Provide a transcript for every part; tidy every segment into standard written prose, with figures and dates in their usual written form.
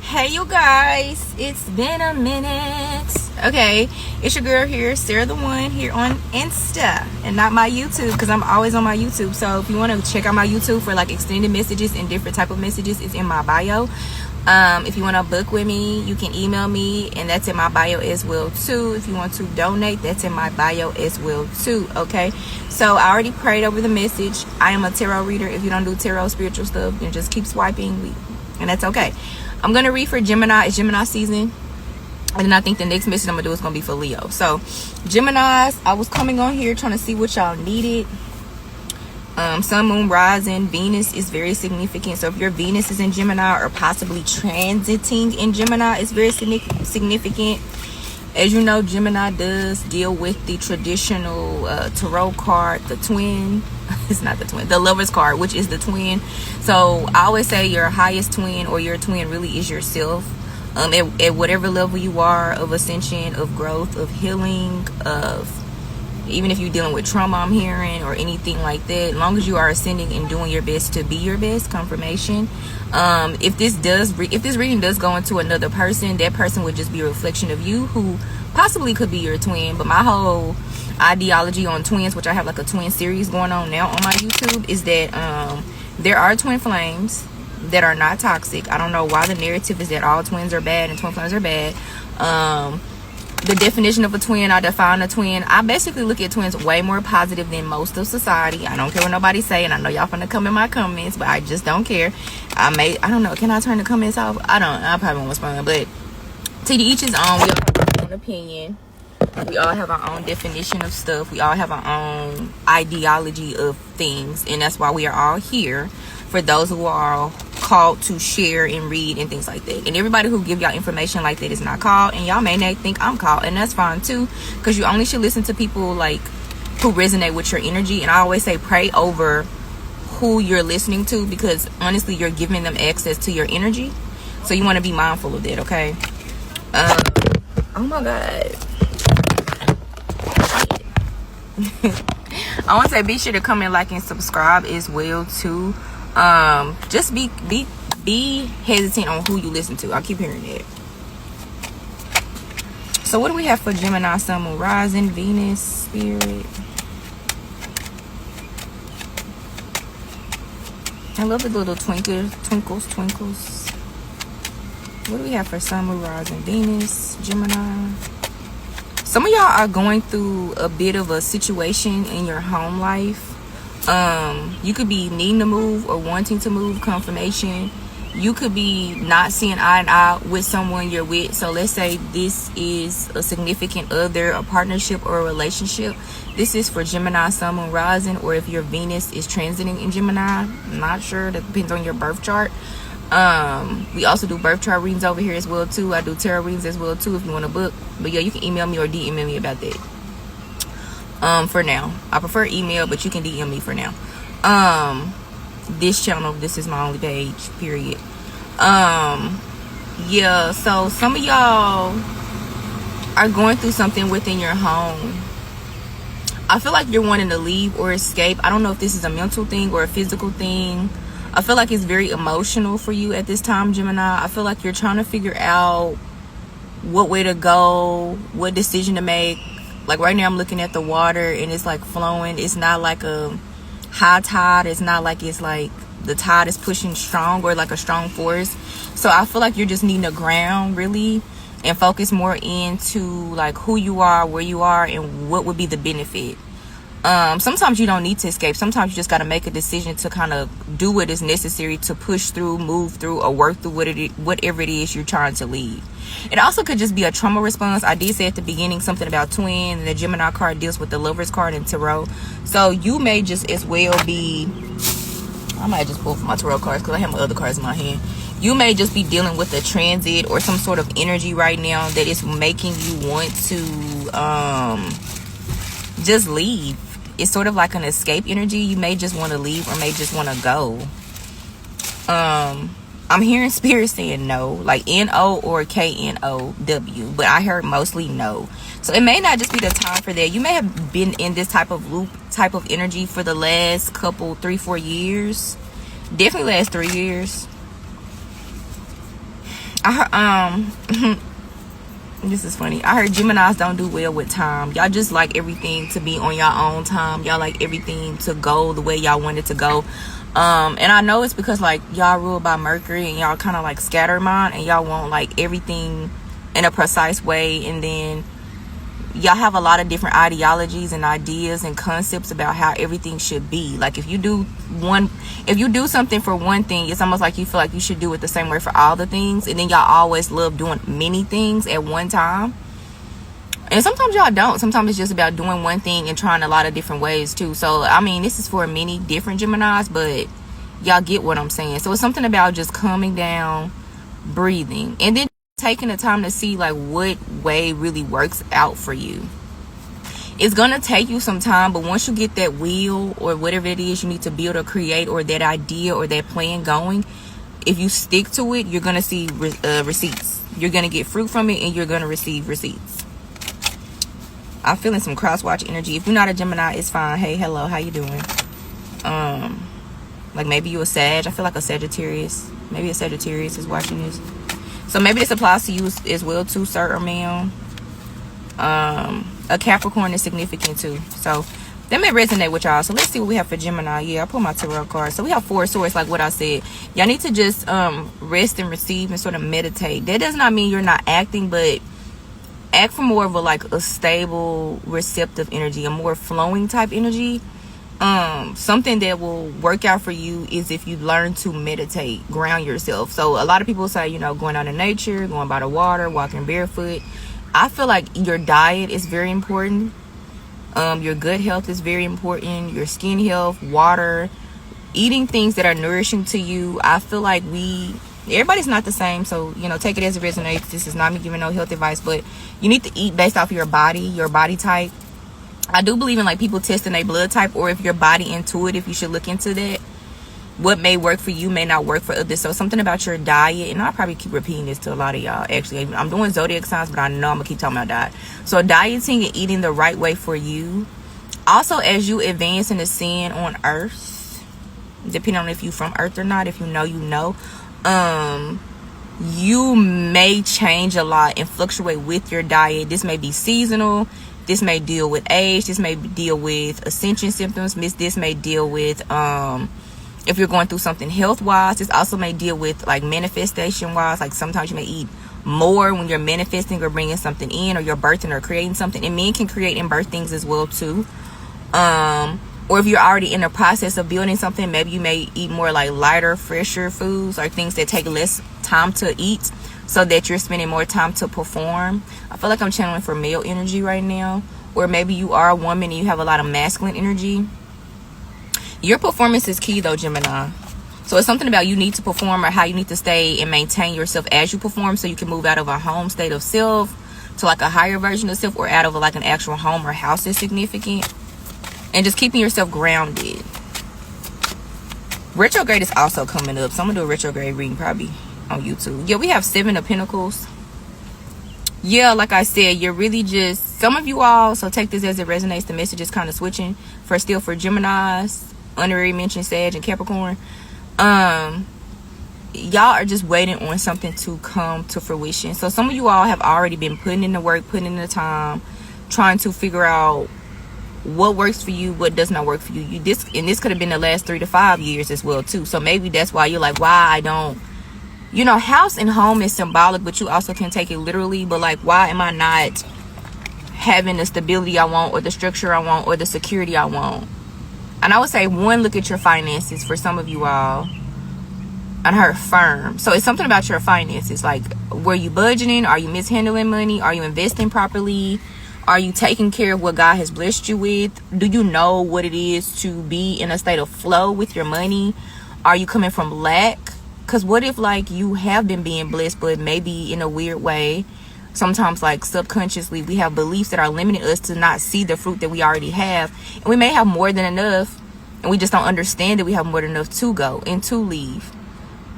Hey you guys, it's been a minute. Okay, it's your girl here, Sarah the One, here on Insta and not my YouTube, because I'm always on my YouTube. So if you want to check out my YouTube for like extended messages and different type of messages, it's in my bio. If you want to book with me, you can email me, and that's in my bio as well too. If you want to donate, that's in my bio as well too. Okay, so I already prayed over the message. I am a tarot reader. If you don't do tarot spiritual stuff, then just keep swiping, and that's okay. I'm gonna read for Gemini. It's Gemini season, and then I think the next message I'm gonna do is gonna be for Leo. So Geminis, I was coming on here trying to see what y'all needed. Sun, moon, rising, Venus is very significant. So if your Venus is in Gemini or possibly transiting in Gemini, it's very significant. As you know, Gemini does deal with the traditional tarot card, the twin. It's not the twin, the Lover's card, which is the twin. So I always say your highest twin or your twin really is yourself. At whatever level you are of ascension, of growth, of healing, of even if you're dealing with trauma, I'm hearing, or anything like that, as long as you are ascending and doing your best to be your best, confirmation. If this reading does go into another person, that person would just be a reflection of you, who possibly could be your twin. But my whole ideology on twins, which I have like a twin series going on now on my YouTube, is that there are twin flames that are not toxic. I don't know why the narrative is that all twins are bad and twin flames are bad. The definition of a twin, I define a twin. I basically look at twins way more positive than most of society. I don't care what nobody's saying. I know y'all finna come in my comments, but I just don't care. I don't know. Can I turn the comments off? I probably won't respond, but to each his own. We all have our own opinion. We all have our own definition of stuff. We all have our own ideology of things, and that's why we are all here, for those who are called to share and read and things like that. And everybody who give y'all information like that is not called, and y'all may not think I'm called, and that's fine too, because you only should listen to people like who resonate with your energy. And I always say pray over who you're listening to, because honestly you're giving them access to your energy, so you want to be mindful of that. Okay. Oh my god. I want to say be sure to comment, like, and subscribe as well too. Just be hesitant on who you listen to. I keep hearing that. So what do we have for Gemini, Sun, Moon, Rising, Venus, Spirit? I love the little twinkles. What do we have for Sun, Moon, Rising, Venus, Gemini? Some of y'all are going through a bit of a situation in your home life. You could be needing to move or wanting to move, confirmation. You could be not seeing eye and eye with someone you're with. So let's say this is a significant other, a partnership, or a relationship. This is for Gemini, Sun, Moon, Rising, or if your Venus is transiting in Gemini. I'm not sure. That depends on your birth chart. We also do birth chart readings over here as well too. I do tarot readings as well too if you want to book. But yeah, you can email me or DM me about that. For now, I prefer email, but you can DM me for now. This channel, this is my only page, period. Yeah, so some of y'all are going through something within your home. I feel like you're wanting to leave or escape. I don't know if this is a mental thing or a physical thing. I feel like it's very emotional for you at this time, Gemini. I feel like you're trying to figure out what way to go, what decision to make. Like right now I'm looking at the water and it's like flowing. It's not like a high tide. It's not like it's like the tide is pushing strong or like a strong force. So I feel like you're just needing to ground really and focus more into like who you are, where you are, and what would be the benefit. Sometimes you don't need to escape. Sometimes you just got to make a decision to kind of do what is necessary to push through, move through, or work through whatever it is you're trying to leave. It also could just be a trauma response. I did say at the beginning something about twin, and the Gemini card deals with the Lover's card and tarot. So you may just as well be, I might just pull from my tarot cards because I have my other cards in my hand. You may just be dealing with a transit or some sort of energy right now that is making you want to just leave. It's sort of like an escape energy. You may just want to leave or may just want to go. I'm hearing spirit saying no, like N-O or K-N-O-W, but I heard mostly no. So it may not just be the time for that. You may have been in this type of loop, type of energy for the last couple, 3-4 years. Definitely last 3 years. I heard, this is funny. I heard Geminis don't do well with time. Y'all just like everything to be on your own time. Y'all like everything to go the way y'all want it to go. And I know it's because like y'all ruled by Mercury and y'all kind of like scattermind and y'all want like everything in a precise way, and then y'all have a lot of different ideologies and ideas and concepts about how everything should be. Like if you do something for one thing, it's almost like you feel like you should do it the same way for all the things, and then y'all always love doing many things at one time. And sometimes y'all don't. Sometimes it's just about doing one thing and trying a lot of different ways too. So I mean, this is for many different Geminis, but y'all get what I'm saying. So it's something about just calming down, breathing, and then taking the time to see like what way really works out for you. It's gonna take you some time, but once you get that wheel or whatever it is you need to build or create, or that idea or that plan going, if you stick to it, you're gonna see receipts. You're gonna get fruit from it, and you're gonna receive receipts. I'm feeling some cross-watch energy. If you're not a Gemini, it's fine. Hey, hello, how you doing? Like maybe you're a Sag. I feel like a Sagittarius. Maybe a Sagittarius is watching this. So maybe this applies to you as well too, sir or ma'am. A Capricorn is significant too. So that may resonate with y'all. So let's see what we have for Gemini. Yeah, I pulled my tarot cards. So we have 4 swords, like what I said. Y'all need to just rest and receive and sort of meditate. That does not mean you're not acting, but act for more of a like a stable, receptive energy, a more flowing type energy. Something that will work out for you is if you learn to meditate, ground yourself. So a lot of people say, you know, going out in nature, going by the water, walking barefoot. I feel like your diet is very important. Your gut health is very important. Your skin health, water, eating things that are nourishing to you. I feel like everybody's not the same, so you know, take it as it resonates. This is not me giving no health advice, but you need to eat based off your body type. I do believe in like people testing their blood type, or if your body intuitive, you should look into that. What may work for you may not work for others. So something about your diet, and I'll probably keep repeating this to a lot of y'all. Actually, I'm doing zodiac signs, but I know I'm gonna keep talking about diet. So dieting and eating the right way for you. Also, as you advance and ascend on Earth, depending on if you from Earth or not, if you know, you may change a lot and fluctuate with your diet. This may be seasonal. This may deal with age. This may deal with ascension symptoms. This may deal with if you're going through something health wise. This also may deal with like manifestation wise. Like sometimes you may eat more when you're manifesting or bringing something in, or you're birthing or creating something. And men can create and birth things as well too. Or if you're already in the process of building something, maybe you may eat more like lighter, fresher foods, or things that take less time to eat, so that you're spending more time to perform. I feel like I'm channeling for male energy right now. Or maybe you are a woman and you have a lot of masculine energy. Your performance is key though, Gemini. So it's something about you need to perform, or how you need to stay and maintain yourself as you perform, so you can move out of a home state of self to like a higher version of self, or out of like an actual home or house that's significant. And just keeping yourself grounded. Retrograde is also coming up, so I'm gonna do a retrograde reading probably on YouTube. Yeah, we have 7 of Pentacles. Yeah, like I said, you're really just, some of you all, so take this as it resonates. The message is kind of switching for Geminis, honorary mention Sag and Capricorn. Y'all are just waiting on something to come to fruition. So some of you all have already been putting in the work, putting in the time, trying to figure out what works for you, what does not work for you. This could have been the last 3 to 5 years as well too. So maybe that's why you're like, why I don't, you know, house and home is symbolic, but you also can take it literally. But like, why am I not having the stability I want, or the structure I want, or the security I want? And I would say, one, look at your finances for some of you all. And her firm. So it's something about your finances. Like, were you budgeting? Are you mishandling money? Are you investing properly? Are you taking care of what God has blessed you with? Do you know what it is to be in a state of flow with your money? Are you coming from lack? Because what if like you have been being blessed, but maybe in a weird way, sometimes like subconsciously we have beliefs that are limiting us to not see the fruit that we already have. And we may have more than enough, and we just don't understand that we have more than enough to go and to leave.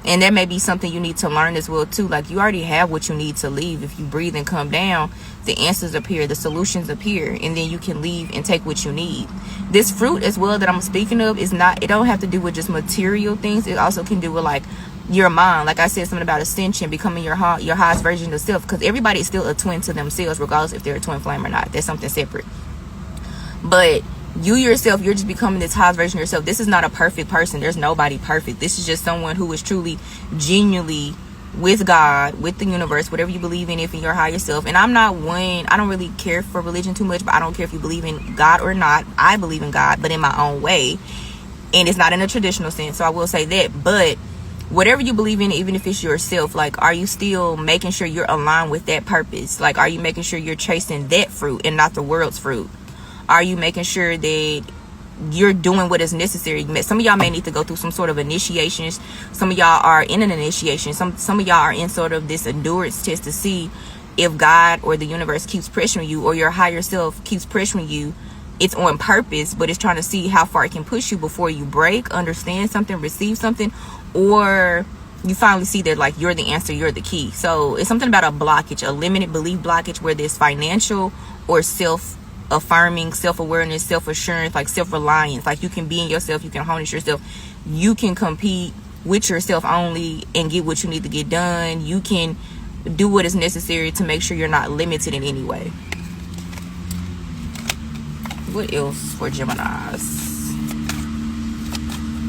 And that may be something you need to learn as well too. Like, you already have what you need to leave. If you breathe and come down, the answers appear, the solutions appear, and then you can leave and take what you need. This fruit as well that I'm speaking of is not, it don't have to do with just material things. It also can do with like your mind. Like I said, something about ascension, becoming your highest version of self, because everybody is still a twin to themselves, regardless if they're a twin flame or not. That's something separate. But you yourself, you're just becoming this highest version of yourself. This is not a perfect person. There's nobody perfect. This is just someone who is truly, genuinely with God, with the universe, whatever you believe in, if in your higher self. And I'm not one, I don't really care for religion too much, but I don't care if you believe in God or not. I believe in God, but in my own way. And it's not in a traditional sense, so I will say that. But whatever you believe in, even if it's yourself, like, are you still making sure you're aligned with that purpose? Like, are you making sure you're chasing that fruit and not the world's fruit? Are you making sure that you're doing what is necessary? Some of y'all may need to go through some sort of initiations. Some of y'all are in an initiation. Some of y'all are in sort of this endurance test to see if God or the universe keeps pressuring you, or your higher self keeps pressuring you. It's on purpose, but it's trying to see how far it can push you before you break, understand something, receive something, or you finally see that, like, you're the answer, you're the key. So it's something about a blockage, a limited belief blockage, where there's financial or self-affirming, self-awareness, self-assurance, like self-reliance. Like, you can be in yourself, you can harness yourself, you can compete with yourself only and get what you need to get done. You can do what is necessary to make sure you're not limited in any way. What else for Geminis?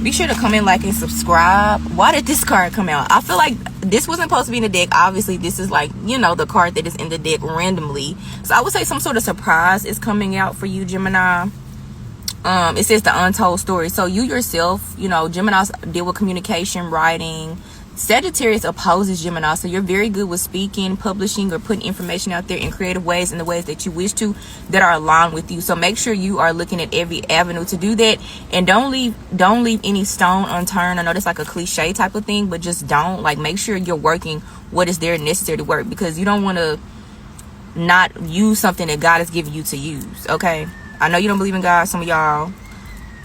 Be sure to comment, like, and subscribe. Why did this card come out? I feel like this wasn't supposed to be in the deck. Obviously, this is, like, you know, the card that is in the deck randomly. So I would say some sort of surprise is coming out for you, Gemini. It says the untold story. So you yourself, you know, Geminis deal with communication, writing. Sagittarius opposes Gemini, so you're very good with speaking, publishing, or putting information out there in creative ways, in the ways that you wish to, that are aligned with you. So make sure you are looking at every avenue to do that, and don't leave any stone unturned. I know that's like a cliche type of thing, but just don't. Like, make sure you're working what is there necessary to work, because you don't want to not use something that God has given you to use. Okay, I know you don't believe in God, some of y'all,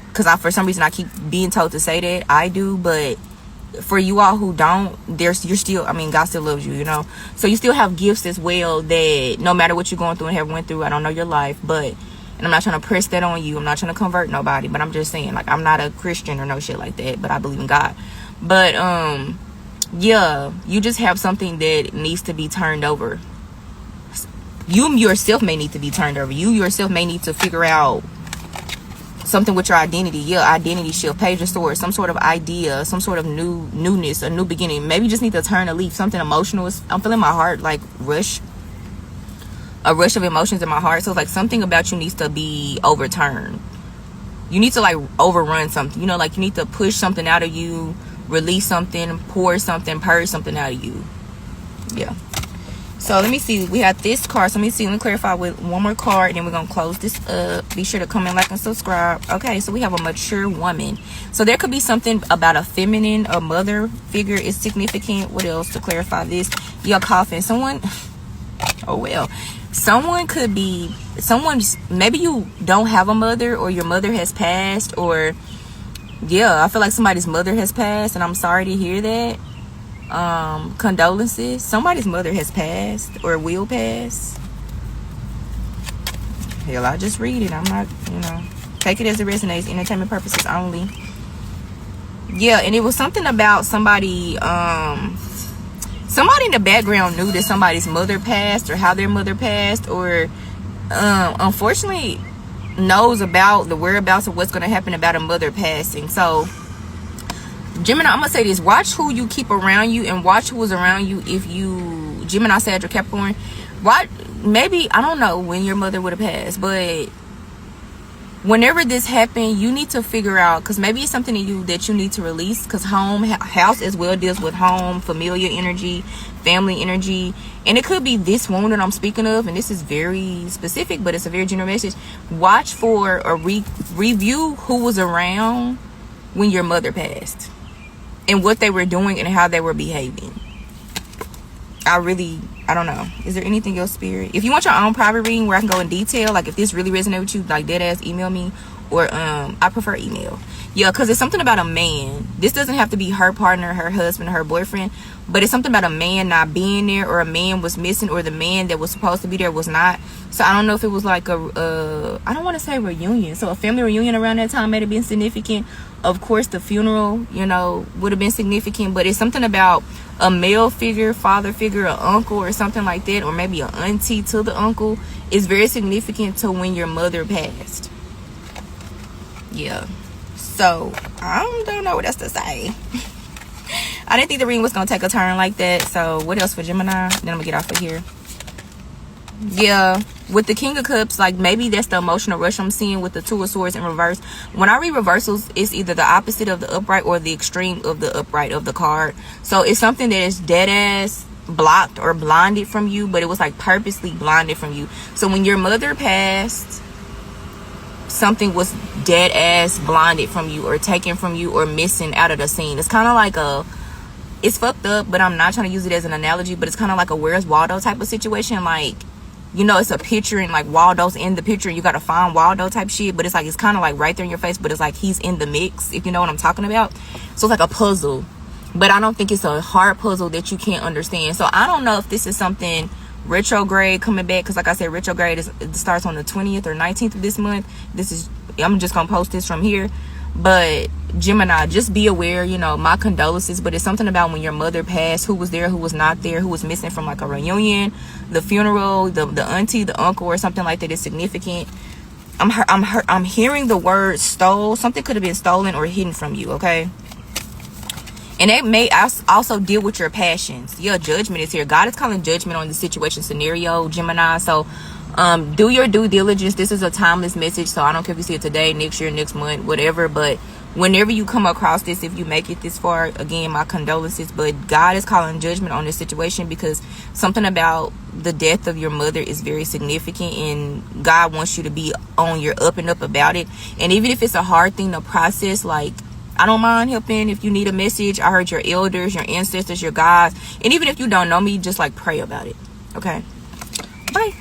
because for some reason I keep being told to say that. I do, but for you all who don't, you're still, I mean, God still loves you, you know. So you still have gifts as well, that no matter what you're going through and have went through, I don't know your life, but, and I'm not trying to press that on you, I'm not trying to convert nobody, but I'm just saying, like, I'm not a Christian or no shit like that, but I believe in God. But yeah, you just have something that needs to be turned over. You yourself may need to be turned over. You yourself may need to figure out something with your identity. Yeah, identity shift, page of swords, some sort of idea, some sort of newness, a new beginning. Maybe you just need to turn a leaf, something emotional. I'm feeling my heart like a rush of emotions in my heart. So it's like something about you needs to be overturned. You need to, like, overrun something, you know, like you need to push something out of you, release something, pour something, purge something out of you. Yeah. So let me see, we have this card. So let me clarify with one more card, and then we're gonna close this up. Be sure to comment, like, and subscribe. Okay, so we have a mature woman. So there could be something about a feminine or mother figure is significant. What else to clarify this? You're coughing. Someone, oh well, someone could be, maybe you don't have a mother, or your mother has passed, or yeah, I feel like somebody's mother has passed, and I'm sorry to hear that. Condolences. Somebody's mother has passed or will pass. Hell, I just read it. I'm not, you know, take it as it resonates, entertainment purposes only. Yeah, and it was something about somebody in the background knew that somebody's mother passed, or how their mother passed, or unfortunately knows about the whereabouts of what's going to happen about a mother passing. So Gemini, I'm gonna say this: watch who you keep around you, and watch who is around you. If you Gemini, Sag, or Capricorn, maybe, I don't know when your mother would have passed, but whenever this happened, you need to figure out, because maybe it's something in you that you need to release, because house as well deals with home, familiar energy, family energy, and it could be this wound that I'm speaking of, and this is very specific, but it's a very general message. Watch for or review who was around when your mother passed, and what they were doing and how they were behaving. I don't know. Is there anything else, Spirit? If you want your own private reading where I can go in detail, like if this really resonates with you, like dead ass, email me, or I prefer email. Yeah, because it's something about a man. This doesn't have to be her partner, her husband, her boyfriend, but it's something about a man not being there, or a man was missing, or the man that was supposed to be there was not. So I don't know if it was like a I don't want to say reunion, so a family reunion around that time may have been significant. Of course the funeral, you know, would have been significant, but it's something about a male figure, father figure, an uncle or something like that, or maybe an auntie to the uncle, is very significant to when your mother passed. Yeah, so I don't know what else to say. I didn't think the reading was gonna take a turn like that. So what else for Gemini? Then I'm gonna get off of here. Yeah, with the King of Cups, like maybe that's the emotional rush I'm seeing with the Two of Swords in reverse. When I read reversals, it's either the opposite of the upright or the extreme of the upright of the card. So it's something that is dead ass blocked or blinded from you, but it was like purposely blinded from you. So when your mother passed, something was dead ass blinded from you, or taken from you, or missing out of the scene. It's kind of like it's fucked up, but I'm not trying to use it as an analogy, but it's kind of like a Where's Waldo type of situation. Like, you know, it's a picture and like Waldo's in the picture and you gotta find Waldo type shit, but it's like, it's kind of like right there in your face, but it's like he's in the mix, if you know what I'm talking about. So it's like a puzzle, but I don't think it's a hard puzzle that you can't understand. So I don't know if this is something retrograde coming back, because like I said, retrograde it starts on the 20th or 19th of this month. I'm just gonna post this from here. But Gemini, just be aware, you know, my condolences, but it's something about when your mother passed, who was there, who was not there, who was missing from like a reunion, the funeral, the auntie, the uncle, or something like that is significant. I'm hearing the word stole. Something could have been stolen or hidden from you, okay? And it may also deal with your passions. Yeah, judgment is here. God is calling judgment on the situation scenario, Gemini. So do your due diligence. This is a timeless message, so I don't care if you see it today, next year, next month, whatever. But whenever you come across this, if you make it this far, again, my condolences. But God is calling judgment on this situation, because something about the death of your mother is very significant, and God wants you to be on your up and up about it. And even if it's a hard thing to process, like, I don't mind helping if you need a message. I heard your elders, your ancestors, your gods. And even if you don't know me, just like pray about it. Okay? Bye.